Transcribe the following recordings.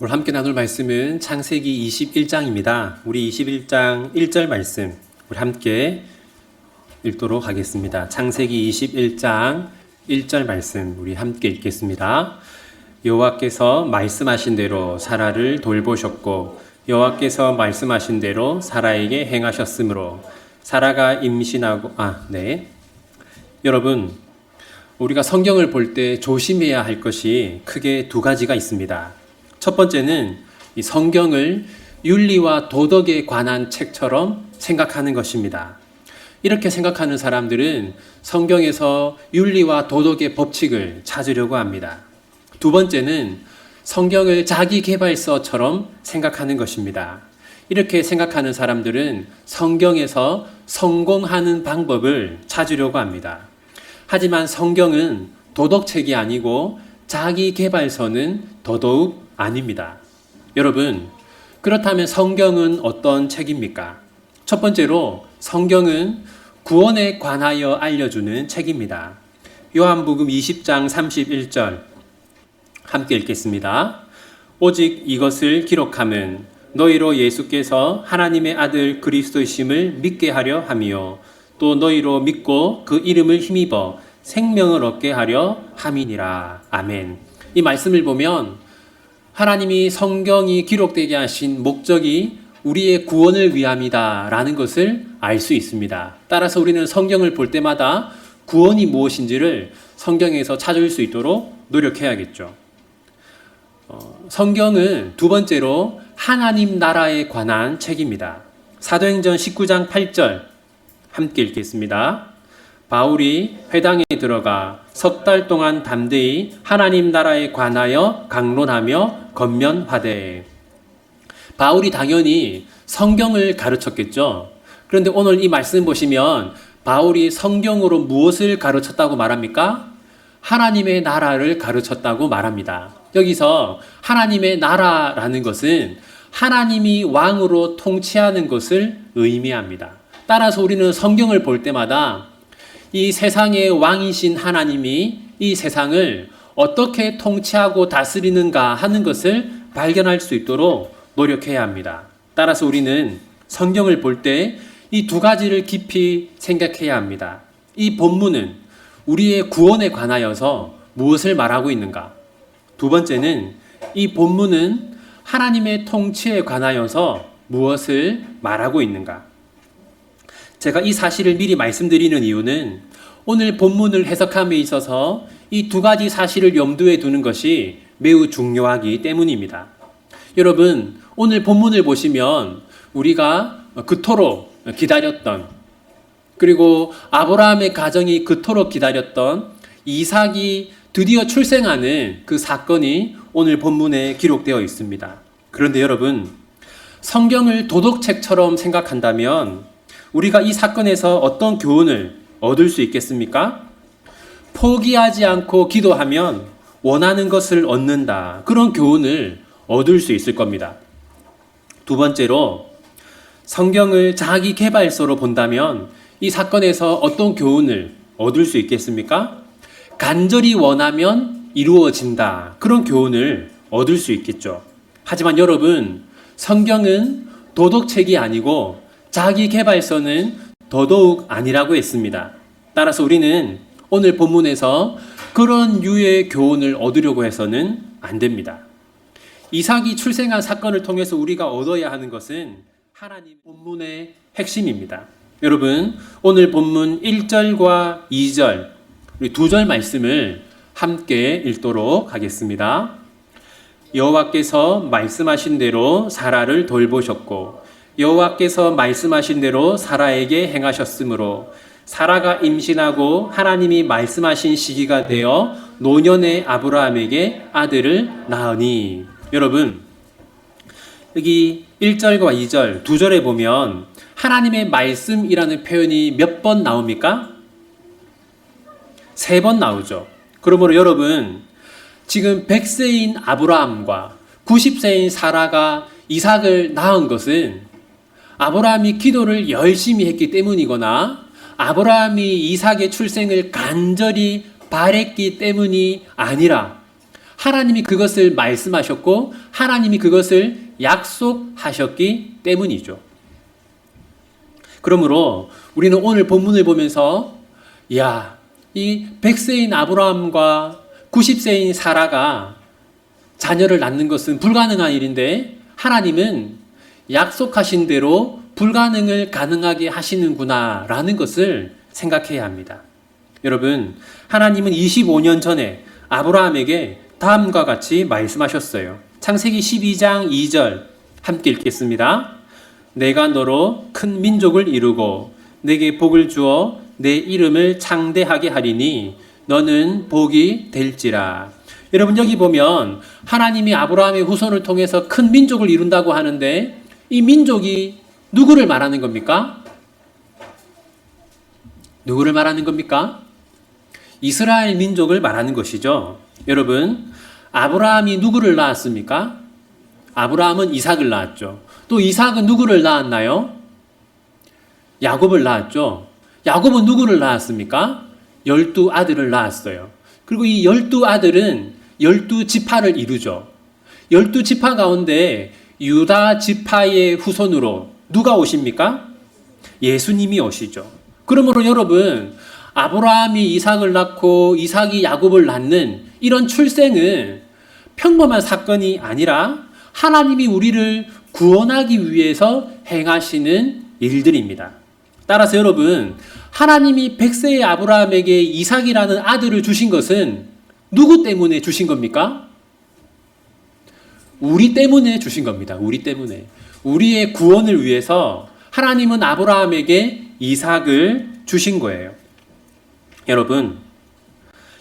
오늘 함께 나눌 말씀은 창세기 21장입니다. 우리 21장 1절 말씀 우리 함께 읽도록 하겠습니다. 창세기 21장 1절 말씀 우리 함께 읽겠습니다. 여호와께서 말씀하신 대로 사라를 돌보셨고 여호와께서 말씀하신 대로 사라에게 행하셨으므로 사라가 임신하고 여러분, 우리가 성경을 볼 때 조심해야 할 것이 크게 두 가지가 있습니다. 첫 번째는 이 성경을 윤리와 도덕에 관한 책처럼 생각하는 것입니다. 이렇게 생각하는 사람들은 성경에서 윤리와 도덕의 법칙을 찾으려고 합니다. 두 번째는 성경을 자기 개발서처럼 생각하는 것입니다. 이렇게 생각하는 사람들은 성경에서 성공하는 방법을 찾으려고 합니다. 하지만 성경은 도덕책이 아니고 자기 개발서는 더더욱 아닙니다. 여러분, 그렇다면 성경은 어떤 책입니까? 첫 번째로 성경은 구원에 관하여 알려주는 책입니다. 요한복음 20장 31절 함께 읽겠습니다. 오직 이것을 기록함은 너희로 예수께서 하나님의 아들 그리스도이심을 믿게 하려 함이요 또 너희로 믿고 그 이름을 힘입어 생명을 얻게 하려 함이니라. 아멘. 이 말씀을 보면 하나님이 성경이 기록되게 하신 목적이 우리의 구원을 위함이다 라는 것을 알 수 있습니다. 따라서 우리는 성경을 볼 때마다 구원이 무엇인지를 성경에서 찾을 수 있도록 노력해야겠죠. 성경은 두 번째로 하나님 나라에 관한 책입니다. 사도행전 19장 8절 함께 읽겠습니다. 바울이 회당에 들어가 석 달 동안 담대히 하나님 나라에 관하여 강론하며 권면하되. 바울이 당연히 성경을 가르쳤겠죠. 그런데 오늘 이 말씀 보시면 바울이 성경으로 무엇을 가르쳤다고 말합니까? 하나님의 나라를 가르쳤다고 말합니다. 여기서 하나님의 나라라는 것은 하나님이 왕으로 통치하는 것을 의미합니다. 따라서 우리는 성경을 볼 때마다 이 세상의 왕이신 하나님이 이 세상을 어떻게 통치하고 다스리는가 하는 것을 발견할 수 있도록 노력해야 합니다. 따라서 우리는 성경을 볼 때 이 두 가지를 깊이 생각해야 합니다. 이 본문은 우리의 구원에 관하여서 무엇을 말하고 있는가? 두 번째는 이 본문은 하나님의 통치에 관하여서 무엇을 말하고 있는가? 제가 이 사실을 미리 말씀드리는 이유는 오늘 본문을 해석함에 있어서 이 두 가지 사실을 염두에 두는 것이 매우 중요하기 때문입니다. 여러분, 오늘 본문을 보시면 우리가 그토록 기다렸던, 그리고 아브라함의 가정이 그토록 기다렸던 이삭이 드디어 출생하는 그 사건이 오늘 본문에 기록되어 있습니다. 그런데 여러분, 성경을 도덕책처럼 생각한다면 우리가 이 사건에서 어떤 교훈을 얻을 수 있겠습니까? 포기하지 않고 기도하면 원하는 것을 얻는다. 그런 교훈을 얻을 수 있을 겁니다. 두 번째로, 성경을 자기 개발서로 본다면 이 사건에서 어떤 교훈을 얻을 수 있겠습니까? 간절히 원하면 이루어진다. 그런 교훈을 얻을 수 있겠죠. 하지만 여러분, 성경은 도덕책이 아니고 자기 개발서는 더더욱 아니라고 했습니다. 따라서 우리는 오늘 본문에서 그런 유의 교훈을 얻으려고 해서는 안 됩니다. 이삭이 출생한 사건을 통해서 우리가 얻어야 하는 것은 하나님 본문의 핵심입니다. 여러분, 오늘 본문 1절과 2절, 우리 두 절 말씀을 함께 읽도록 하겠습니다. 여호와께서 말씀하신 대로 사라를 돌보셨고 여호와께서 말씀하신 대로 사라에게 행하셨으므로 사라가 임신하고 하나님이 말씀하신 시기가 되어 노년의 아브라함에게 아들을 낳으니. 여러분, 여기 1절과 2절 두 절에 보면 하나님의 말씀이라는 표현이 몇 번 나옵니까? 3번 나오죠. 그러므로 여러분, 지금 100세인 아브라함과 90세인 사라가 이삭을 낳은 것은 아브라함이 기도를 열심히 했기 때문이거나 아브라함이 이삭의 출생을 간절히 바랬기 때문이 아니라 하나님이 그것을 말씀하셨고 하나님이 그것을 약속하셨기 때문이죠. 그러므로 우리는 오늘 본문을 보면서 이 100세인 아브라함과 90세인 사라가 자녀를 낳는 것은 불가능한 일인데 하나님은 약속하신 대로 불가능을 가능하게 하시는구나 라는 것을 생각해야 합니다. 여러분, 하나님은 25년 전에 아브라함에게 다음과 같이 말씀하셨어요. 창세기 12장 2절 함께 읽겠습니다. 내가 너로 큰 민족을 이루고 내게 복을 주어 내 이름을 창대하게 하리니 너는 복이 될지라. 여러분, 여기 보면 하나님이 아브라함의 후손을 통해서 큰 민족을 이룬다고 하는데 이 민족이 누구를 말하는 겁니까? 누구를 말하는 겁니까? 이스라엘 민족을 말하는 것이죠. 여러분, 아브라함이 누구를 낳았습니까? 아브라함은 이삭을 낳았죠. 또 이삭은 누구를 낳았나요? 야곱을 낳았죠. 야곱은 누구를 낳았습니까? 12아들을 낳았어요. 그리고 이 12아들은 12지파를 이루죠. 12지파 가운데 유다 지파의 후손으로 누가 오십니까? 예수님이 오시죠. 그러므로 여러분, 아브라함이 이삭을 낳고 이삭이 야곱을 낳는 이런 출생은 평범한 사건이 아니라 하나님이 우리를 구원하기 위해서 행하시는 일들입니다. 따라서 여러분, 하나님이 100세의 아브라함에게 이삭이라는 아들을 주신 것은 누구 때문에 주신 겁니까? 우리 때문에 주신 겁니다. 우리 때문에. 우리의 구원을 위해서 하나님은 아브라함에게 이삭을 주신 거예요. 여러분,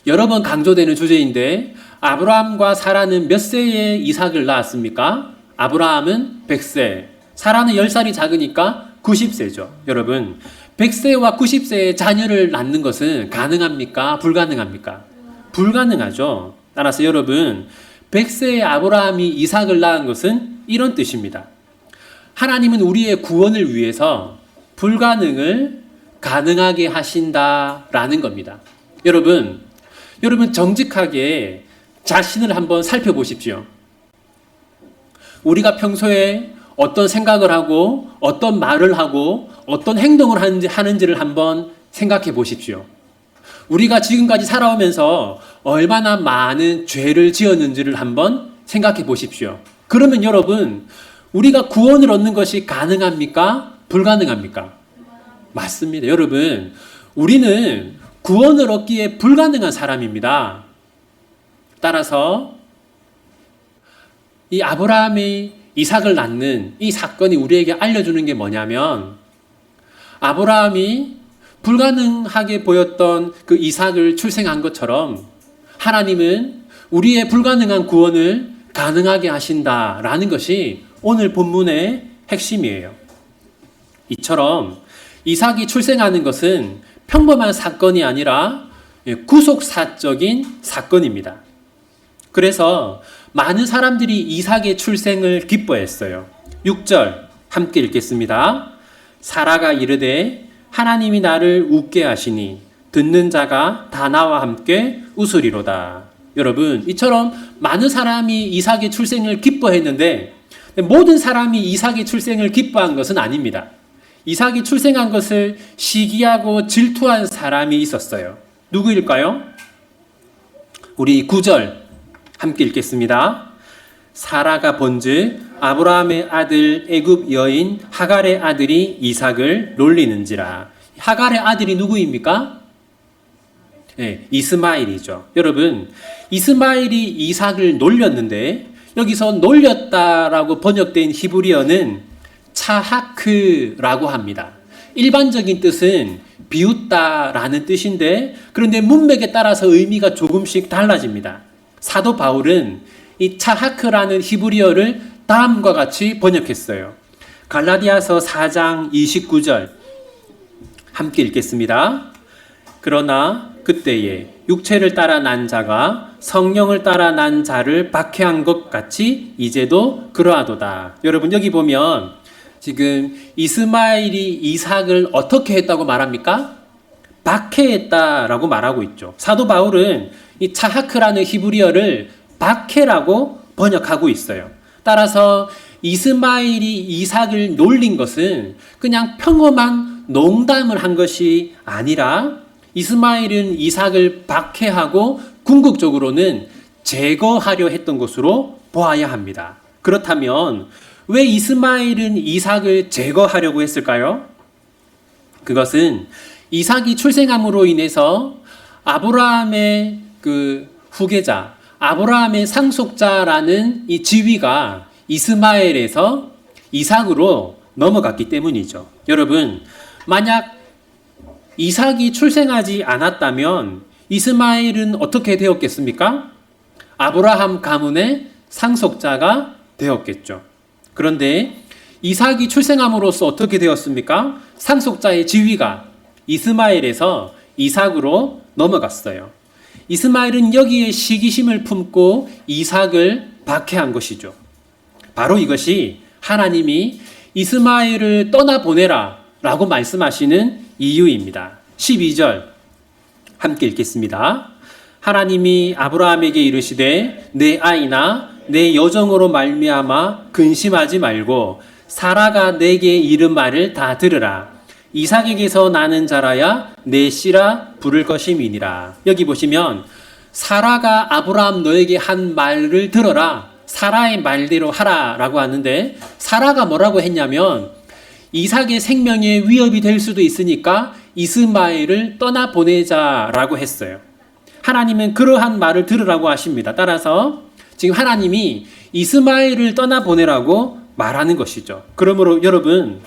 여러 번 강조되는 주제인데 아브라함과 사라는 몇 세에 이삭을 낳았습니까? 아브라함은 100세, 사라는 10살이 작으니까 90세죠. 여러분, 100세와 90세의 자녀를 낳는 것은 가능합니까? 불가능합니까? 불가능하죠. 따라서 여러분, 100세의 아브라함이 이삭을 낳은 것은 이런 뜻입니다. 하나님은 우리의 구원을 위해서 불가능을 가능하게 하신다라는 겁니다. 여러분 정직하게 자신을 한번 살펴보십시오. 우리가 평소에 어떤 생각을 하고 어떤 말을 하고 어떤 행동을 하는지를 한번 생각해 보십시오. 우리가 지금까지 살아오면서 얼마나 많은 죄를 지었는지를 한번 생각해 보십시오. 그러면 여러분, 우리가 구원을 얻는 것이 가능합니까? 불가능합니까? 맞습니다. 여러분, 우리는 구원을 얻기에 불가능한 사람입니다. 따라서 이 아브라함이 이삭을 낳는 이 사건이 우리에게 알려주는 게 뭐냐면, 아브라함이 불가능하게 보였던 그 이삭을 출생한 것처럼 하나님은 우리의 불가능한 구원을 가능하게 하신다라는 것이 오늘 본문의 핵심이에요. 이처럼 이삭이 출생하는 것은 평범한 사건이 아니라 구속사적인 사건입니다. 그래서 많은 사람들이 이삭의 출생을 기뻐했어요. 6절 함께 읽겠습니다. 사라가 이르되 하나님이 나를 웃게 하시니 듣는 자가 다 나와 함께 웃으리로다. 여러분, 이처럼 많은 사람이 이삭의 출생을 기뻐했는데 모든 사람이 이삭의 출생을 기뻐한 것은 아닙니다. 이삭이 출생한 것을 시기하고 질투한 사람이 있었어요. 누구일까요? 우리 9절 함께 읽겠습니다. 사라가 본즉 아브라함의 아들 애굽 여인 하갈의 아들이 이삭을 놀리는지라. 하갈의 아들이 누구입니까? 네, 이스마엘이죠. 여러분, 이스마엘이 이삭을 놀렸는데 여기서 놀렸다라고 번역된 히브리어는 차하크라고 합니다. 일반적인 뜻은 비웃다라는 뜻인데, 그런데 문맥에 따라서 의미가 조금씩 달라집니다. 사도 바울은 이 차하크라는 히브리어를 다음과 같이 번역했어요. 갈라디아서 4장 29절 함께 읽겠습니다. 그러나 그때에 육체를 따라 난 자가 성령을 따라 난 자를 박해한 것 같이 이제도 그러하도다. 여러분, 여기 보면 지금 이스마엘이 이삭을 어떻게 했다고 말합니까? 박해했다라고 말하고 있죠. 사도 바울은 이 차하크라는 히브리어를 박해라고 번역하고 있어요. 따라서 이스마엘이 이삭을 놀린 것은 그냥 평범한 농담을 한 것이 아니라 이스마엘은 이삭을 박해하고 궁극적으로는 제거하려 했던 것으로 보아야 합니다. 그렇다면 왜 이스마엘은 이삭을 제거하려고 했을까요? 그것은 이삭이 출생함으로 인해서 아브라함의 그 후계자, 아브라함의 상속자라는 이 지위가 이스마엘에서 이삭으로 넘어갔기 때문이죠. 여러분, 만약 이삭이 출생하지 않았다면 이스마엘은 어떻게 되었겠습니까? 아브라함 가문의 상속자가 되었겠죠. 그런데 이삭이 출생함으로써 어떻게 되었습니까? 상속자의 지위가 이스마엘에서 이삭으로 넘어갔어요. 이스마엘은 여기에 시기심을 품고 이삭을 박해한 것이죠. 바로 이것이 하나님이 이스마엘을 떠나보내라 라고 말씀하시는 이유입니다. 12절 함께 읽겠습니다. 하나님이 아브라함에게 이르시되 내 아이나 내 여종으로 말미암아 근심하지 말고 사라가 내게 이른 말을 다 들으라. 이삭에게서 나는 자라야 내 씨라 부를 것임이니라. 여기 보시면 사라가 아브라함 너에게 한 말을 들어라. 사라의 말대로 하라 라고 하는데 사라가 뭐라고 했냐면 이삭의 생명에 위협이 될 수도 있으니까 이스마엘을 떠나보내자라고 했어요. 하나님은 그러한 말을 들으라고 하십니다. 따라서 지금 하나님이 이스마엘을 떠나보내라고 말하는 것이죠. 그러므로 여러분,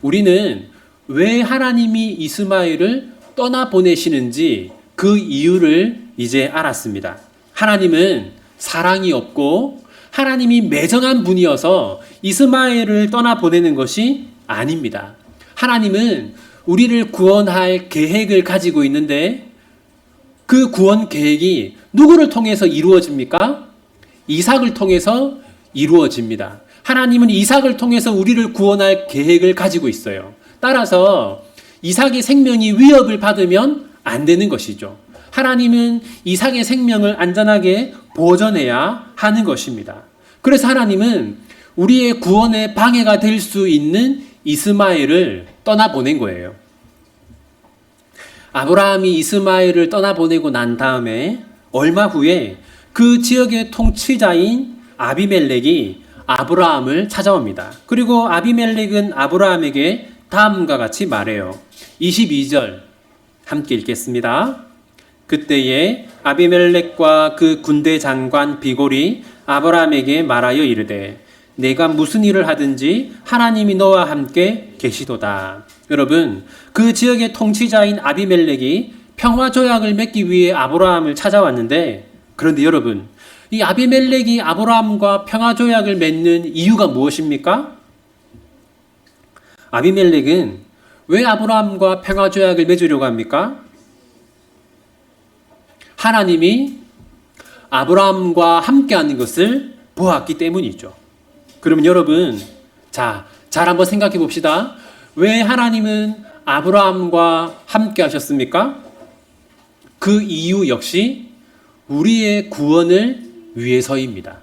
우리는 왜 하나님이 이스마엘을 떠나보내시는지 그 이유를 이제 알았습니다. 하나님은 사랑이 없고 하나님이 매정한 분이어서 이스마엘을 떠나보내는 것이 아닙니다. 하나님은 우리를 구원할 계획을 가지고 있는데 그 구원 계획이 누구를 통해서 이루어집니까? 이삭을 통해서 이루어집니다. 하나님은 이삭을 통해서 우리를 구원할 계획을 가지고 있어요. 따라서 이삭의 생명이 위협을 받으면 안 되는 것이죠. 하나님은 이삭의 생명을 안전하게 보존해야 하는 것입니다. 그래서 하나님은 우리의 구원에 방해가 될 수 있는 이스마엘을 떠나보낸 거예요. 아브라함이 이스마엘을 떠나보내고 난 다음에 얼마 후에 그 지역의 통치자인 아비멜렉이 아브라함을 찾아옵니다. 그리고 아비멜렉은 아브라함에게 다음과 같이 말해요. 22절 함께 읽겠습니다. 그때에 아비멜렉과 그 군대 장관 비골이 아브라함에게 말하여 이르되 내가 무슨 일을 하든지 하나님이 너와 함께 계시도다. 여러분, 그 지역의 통치자인 아비멜렉이 평화조약을 맺기 위해 아브라함을 찾아왔는데, 그런데 여러분, 이 아비멜렉이 아브라함과 평화조약을 맺는 이유가 무엇입니까? 아비멜렉은 왜 아브라함과 평화조약을 맺으려고 합니까? 하나님이 아브라함과 함께하는 것을 보았기 때문이죠. 그러면 여러분, 잘 한번 생각해 봅시다. 왜 하나님은 아브라함과 함께 하셨습니까? 그 이유 역시 우리의 구원을 위해서입니다.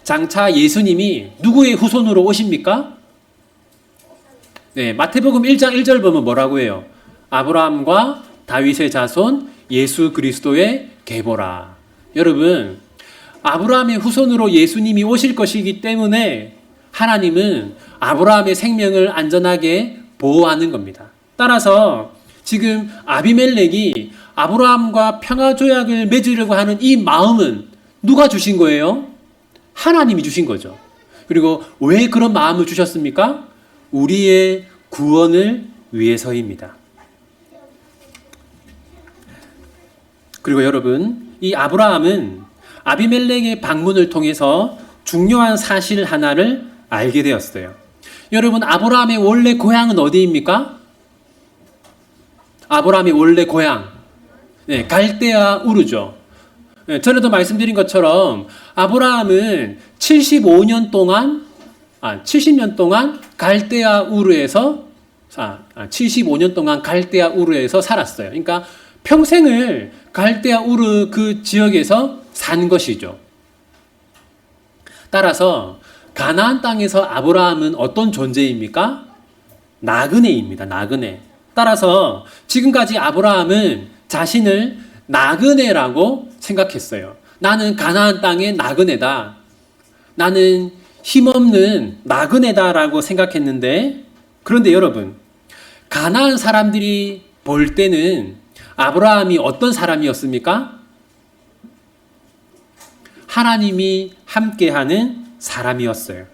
장차 예수님이 누구의 후손으로 오십니까? 네, 마태복음 1장 1절 보면 뭐라고 해요? 아브라함과 다윗의 자손 예수 그리스도의 계보라. 여러분, 아브라함의 후손으로 예수님이 오실 것이기 때문에 하나님은 아브라함의 생명을 안전하게 보호하는 겁니다. 따라서 지금 아비멜렉이 아브라함과 평화조약을 맺으려고 하는 이 마음은 누가 주신 거예요? 하나님이 주신 거죠. 그리고 왜 그런 마음을 주셨습니까? 우리의 구원을 위해서입니다. 그리고 여러분, 이 아브라함은 아비멜렉의 방문을 통해서 중요한 사실 하나를 알게 되었어요. 여러분, 아브라함의 원래 고향은 어디입니까? 아브라함의 원래 고향, 네, 갈대아 우르죠. 네, 전에도 말씀드린 것처럼 아브라함은 70년 동안 갈대아 우르에서 75년 동안 갈대아 우르에서 살았어요. 그러니까 평생을 갈대아 우르 그 지역에서 산 것이죠. 따라서 가나안 땅에서 아브라함은 어떤 존재입니까? 나그네입니다. 나그네. 따라서 지금까지 아브라함은 자신을 나그네라고 생각했어요. 나는 가나안 땅의 나그네다. 나는 힘없는 나그네다라고 생각했는데, 그런데 여러분, 가나안 사람들이 볼 때는 아브라함이 어떤 사람이었습니까? 하나님이 함께하는 사람이었어요.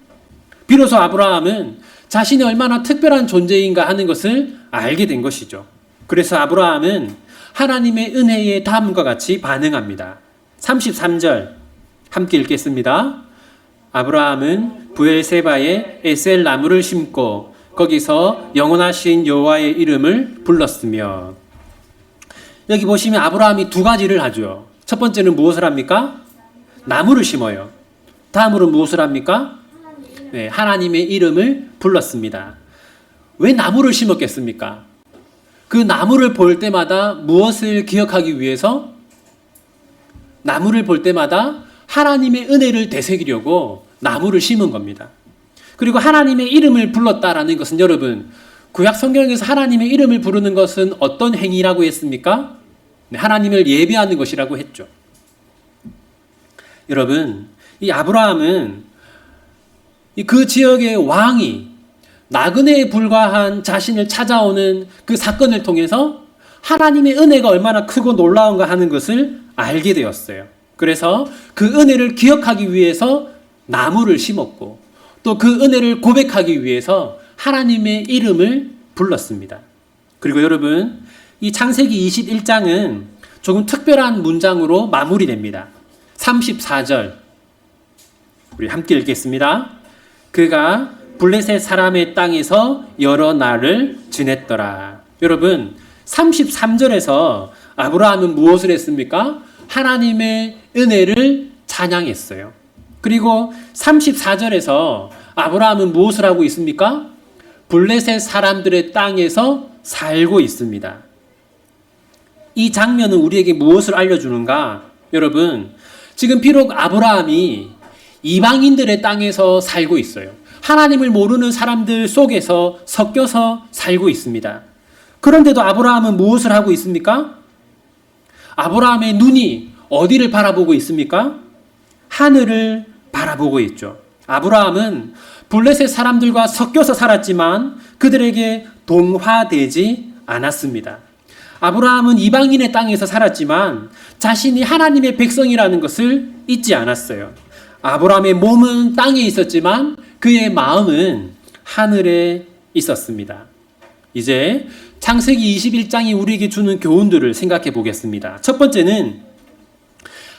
비로소 아브라함은 자신이 얼마나 특별한 존재인가 하는 것을 알게 된 것이죠. 그래서 아브라함은 하나님의 은혜에 다음과 같이 반응합니다. 33절 함께 읽겠습니다. 아브라함은 부엘세바에 에셀 나무를 심고 거기서 영원하신 여호와의 이름을 불렀으며. 여기 보시면 아브라함이 두 가지를 하죠. 첫 번째는 무엇을 합니까? 나무를 심어요. 다음으로 무엇을 합니까? 네, 하나님의 이름을 불렀습니다. 왜 나무를 심었겠습니까? 그 나무를 볼 때마다 무엇을 기억하기 위해서? 나무를 볼 때마다 하나님의 은혜를 되새기려고 나무를 심은 겁니다. 그리고 하나님의 이름을 불렀다라는 것은 여러분, 구약 성경에서 하나님의 이름을 부르는 것은 어떤 행위라고 했습니까? 네, 하나님을 예배하는 것이라고 했죠. 여러분, 이 아브라함은 그 지역의 왕이 나그네에 불과한 자신을 찾아오는 그 사건을 통해서 하나님의 은혜가 얼마나 크고 놀라운가 하는 것을 알게 되었어요. 그래서 그 은혜를 기억하기 위해서 나무를 심었고, 또 그 은혜를 고백하기 위해서 하나님의 이름을 불렀습니다. 그리고 여러분, 이 창세기 21장은 조금 특별한 문장으로 마무리됩니다. 34절 우리 함께 읽겠습니다. 그가 블레셋 사람의 땅에서 여러 날을 지냈더라. 여러분, 33절에서 아브라함은 무엇을 했습니까? 하나님의 은혜를 찬양했어요. 그리고 34절에서 아브라함은 무엇을 하고 있습니까? 블레셋 사람들의 땅에서 살고 있습니다. 이 장면은 우리에게 무엇을 알려주는가? 여러분, 지금 비록 아브라함이 이방인들의 땅에서 살고 있어요. 하나님을 모르는 사람들 속에서 섞여서 살고 있습니다. 그런데도 아브라함은 무엇을 하고 있습니까? 아브라함의 눈이 어디를 바라보고 있습니까? 하늘을 바라보고 있죠. 아브라함은 블레셋 사람들과 섞여서 살았지만 그들에게 동화되지 않았습니다. 아브라함은 이방인의 땅에서 살았지만 자신이 하나님의 백성이라는 것을 잊지 않았어요. 아브라함의 몸은 땅에 있었지만 그의 마음은 하늘에 있었습니다. 이제 창세기 21장이 우리에게 주는 교훈들을 생각해 보겠습니다. 첫 번째는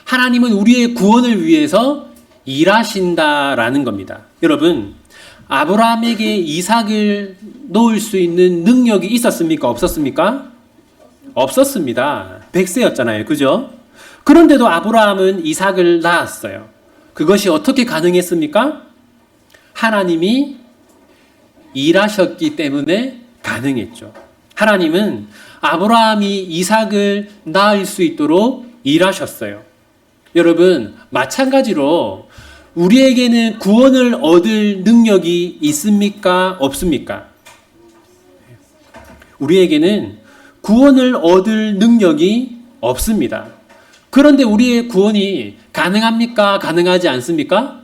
하나님은 우리의 구원을 위해서 일하신다라는 겁니다. 여러분, 아브라함에게 이삭을 놓을 수 있는 능력이 있었습니까? 없었습니까? 없었습니다. 100세였잖아요. 그죠? 그런데도 아브라함은 이삭을 낳았어요. 그것이 어떻게 가능했습니까? 하나님이 일하셨기 때문에 가능했죠. 하나님은 아브라함이 이삭을 낳을 수 있도록 일하셨어요. 여러분, 마찬가지로 우리에게는 구원을 얻을 능력이 있습니까? 없습니까? 우리에게는 구원을 얻을 능력이 없습니다. 그런데 우리의 구원이 가능합니까? 가능하지 않습니까?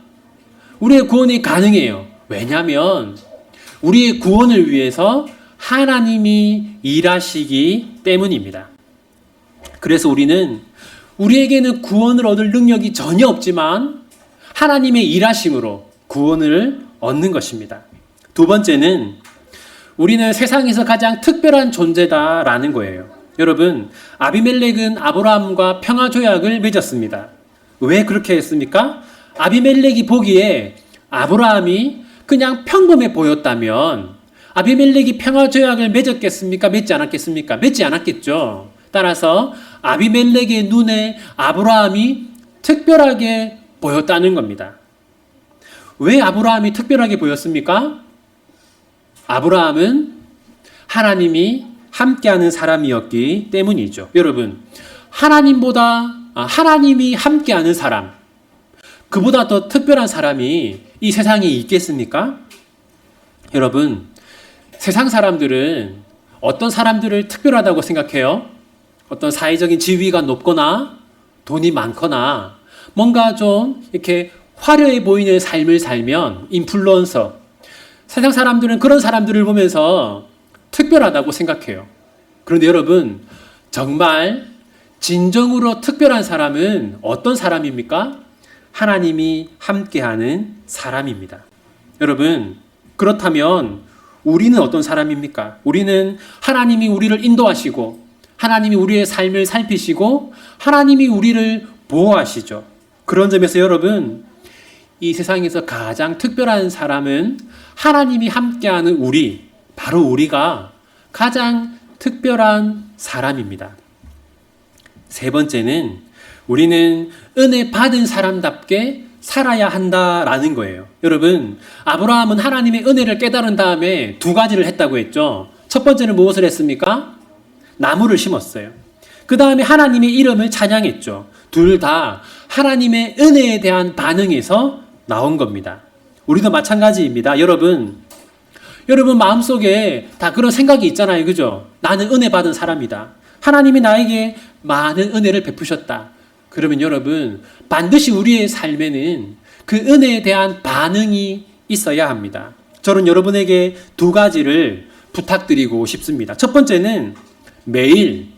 우리의 구원이 가능해요. 왜냐하면 우리의 구원을 위해서 하나님이 일하시기 때문입니다. 그래서 우리에게는 구원을 얻을 능력이 전혀 없지만 하나님의 일하심으로 구원을 얻는 것입니다. 두 번째는 우리는 세상에서 가장 특별한 존재다라는 거예요. 여러분, 아비멜렉은 아브라함과 평화조약을 맺었습니다. 왜 그렇게 했습니까? 아비멜렉이 보기에 아브라함이 그냥 평범해 보였다면 아비멜렉이 평화조약을 맺었겠습니까? 맺지 않았겠습니까? 맺지 않았겠죠. 따라서 아비멜렉의 눈에 아브라함이 특별하게 보였다는 겁니다. 왜 아브라함이 특별하게 보였습니까? 아브라함은 하나님이 함께하는 사람이었기 때문이죠. 여러분, 하나님보다 하나님이 함께하는 사람, 그보다 더 특별한 사람이 이 세상에 있겠습니까? 여러분, 세상 사람들은 어떤 사람들을 특별하다고 생각해요? 어떤 사회적인 지위가 높거나 돈이 많거나 뭔가 좀 이렇게 화려해 보이는 삶을 살면 인플루언서, 세상 사람들은 그런 사람들을 보면서 특별하다고 생각해요. 그런데 여러분, 정말 진정으로 특별한 사람은 어떤 사람입니까? 하나님이 함께하는 사람입니다. 여러분, 그렇다면 우리는 어떤 사람입니까? 우리는 하나님이 우리를 인도하시고 하나님이 우리의 삶을 살피시고 하나님이 우리를 보호하시죠. 그런 점에서 여러분, 이 세상에서 가장 특별한 사람은 하나님이 함께하는 우리, 바로 우리가 가장 특별한 사람입니다. 세 번째는 우리는 은혜 받은 사람답게 살아야 한다라는 거예요. 여러분, 아브라함은 하나님의 은혜를 깨달은 다음에 두 가지를 했다고 했죠. 첫 번째는 무엇을 했습니까? 나무를 심었어요. 그 다음에 하나님의 이름을 찬양했죠. 둘 다 하나님의 은혜에 대한 반응에서 나온 겁니다. 우리도 마찬가지입니다. 여러분 마음속에 다 그런 생각이 있잖아요. 그죠? 나는 은혜 받은 사람이다. 하나님이 나에게 많은 은혜를 베푸셨다. 그러면 여러분, 반드시 우리의 삶에는 그 은혜에 대한 반응이 있어야 합니다. 저는 여러분에게 두 가지를 부탁드리고 싶습니다. 첫 번째는 매일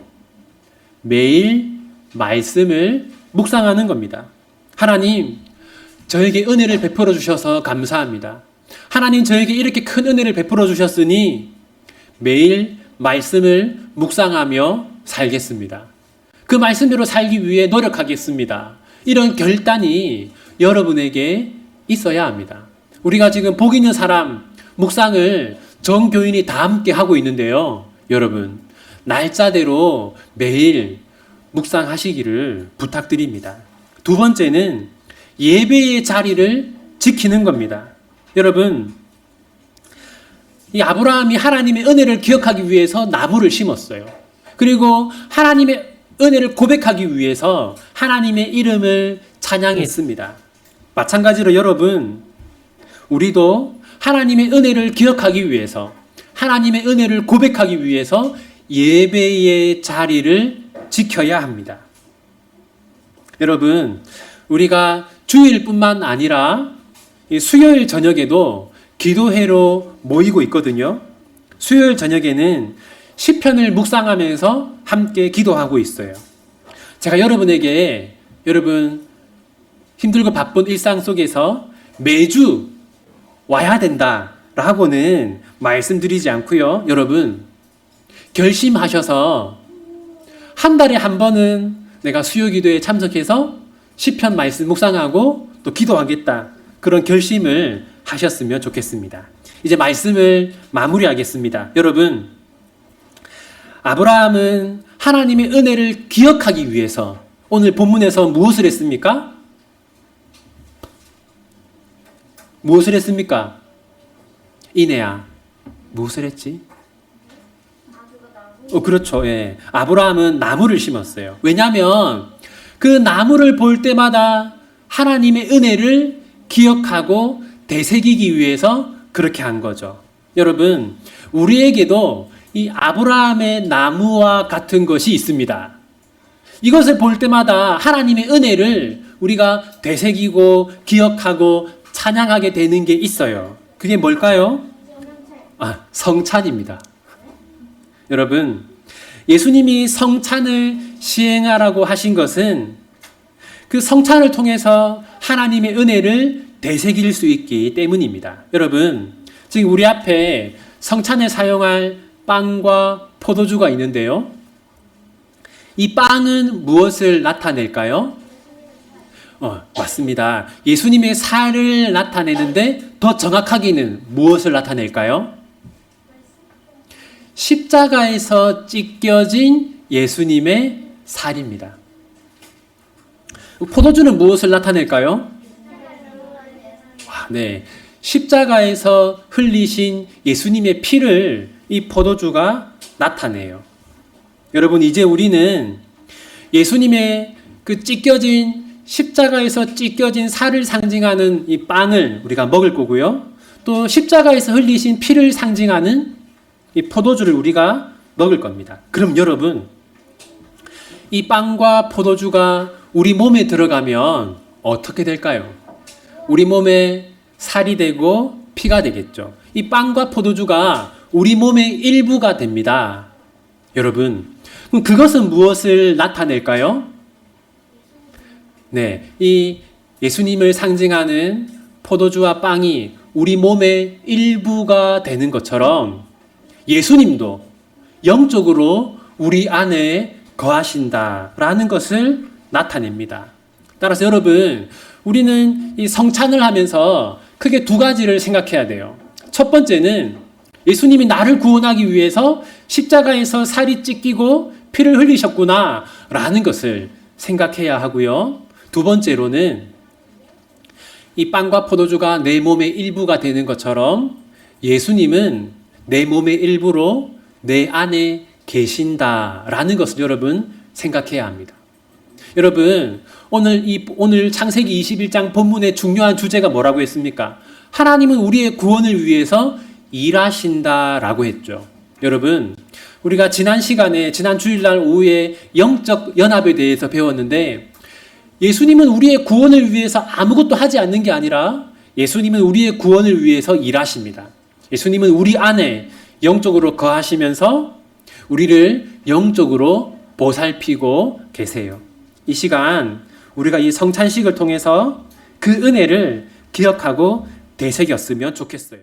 말씀을 묵상하는 겁니다. 하나님, 저에게 은혜를 베풀어 주셔서 감사합니다. 하나님, 저에게 이렇게 큰 은혜를 베풀어 주셨으니 매일 말씀을 묵상하며 살겠습니다. 그 말씀대로 살기 위해 노력하겠습니다. 이런 결단이 여러분에게 있어야 합니다. 우리가 지금 복 있는 사람 묵상을 정교인이 다 함께 하고 있는데요. 여러분, 날짜대로 매일 묵상하시기를 부탁드립니다. 두 번째는 예배의 자리를 지키는 겁니다. 여러분, 이 아브라함이 하나님의 은혜를 기억하기 위해서 나무를 심었어요. 그리고 하나님의 은혜를 고백하기 위해서 하나님의 이름을 찬양했습니다. 마찬가지로 여러분, 우리도 하나님의 은혜를 기억하기 위해서, 하나님의 은혜를 고백하기 위해서 예배의 자리를 지켜야 합니다. 여러분, 우리가 주일뿐만 아니라 수요일 저녁에도 기도회로 모이고 있거든요. 수요일 저녁에는 시편을 묵상하면서 함께 기도하고 있어요. 제가 여러분에게 여러분 힘들고 바쁜 일상 속에서 매주 와야 된다라고는 말씀드리지 않고요. 여러분, 결심하셔서 한 달에 한 번은 내가 수요 기도에 참석해서 시편 말씀 묵상하고 또 기도하겠다. 그런 결심을 하셨으면 좋겠습니다. 이제 말씀을 마무리하겠습니다. 여러분, 아브라함은 하나님의 은혜를 기억하기 위해서 오늘 본문에서 무엇을 했습니까? 무엇을 했습니까? 이내야, 무엇을 했지? 그렇죠. 예. 아브라함은 나무를 심었어요. 왜냐하면 그 나무를 볼 때마다 하나님의 은혜를 기억하고 되새기기 위해서 그렇게 한 거죠. 여러분, 우리에게도 이 아브라함의 나무와 같은 것이 있습니다. 이것을 볼 때마다 하나님의 은혜를 우리가 되새기고 기억하고 찬양하게 되는 게 있어요. 그게 뭘까요? 성찬입니다. 여러분, 예수님이 성찬을 시행하라고 하신 것은 그 성찬을 통해서 하나님의 은혜를 되새길 수 있기 때문입니다. 여러분, 지금 우리 앞에 성찬에 사용할 빵과 포도주가 있는데요. 이 빵은 무엇을 나타낼까요? 맞습니다. 예수님의 살을 나타내는데 더 정확하게는 무엇을 나타낼까요? 십자가에서 찢겨진 예수님의 살입니다. 포도주는 무엇을 나타낼까요? 네, 십자가에서 흘리신 예수님의 피를 이 포도주가 나타내요. 여러분, 이제 우리는 예수님의 그 십자가에서 찢겨진 살을 상징하는 이 빵을 우리가 먹을 거고요. 또 십자가에서 흘리신 피를 상징하는 이 포도주를 우리가 먹을 겁니다. 그럼 여러분, 이 빵과 포도주가 우리 몸에 들어가면 어떻게 될까요? 우리 몸에 살이 되고 피가 되겠죠. 이 빵과 포도주가 우리 몸의 일부가 됩니다. 여러분, 그럼 그것은 무엇을 나타낼까요? 네, 이 예수님을 상징하는 포도주와 빵이 우리 몸의 일부가 되는 것처럼 예수님도 영적으로 우리 안에 거하신다라는 것을 나타냅니다. 따라서 여러분, 우리는 이 성찬을 하면서 크게 두 가지를 생각해야 돼요. 첫 번째는 예수님이 나를 구원하기 위해서 십자가에서 살이 찢기고 피를 흘리셨구나 라는 것을 생각해야 하고요. 두 번째로는 이 빵과 포도주가 내 몸의 일부가 되는 것처럼 예수님은 내 몸의 일부로 내 안에 계신다라는 것을 여러분 생각해야 합니다. 여러분, 오늘 창세기 21장 본문의 중요한 주제가 뭐라고 했습니까? 하나님은 우리의 구원을 위해서 일하신다라고 했죠. 여러분, 우리가 지난 주일날 오후에 영적 연합에 대해서 배웠는데, 예수님은 우리의 구원을 위해서 아무것도 하지 않는 게 아니라 예수님은 우리의 구원을 위해서 일하십니다. 예수님은 우리 안에 영적으로 거하시면서 우리를 영적으로 보살피고 계세요. 이 시간 우리가 이 성찬식을 통해서 그 은혜를 기억하고 되새겼으면 좋겠어요.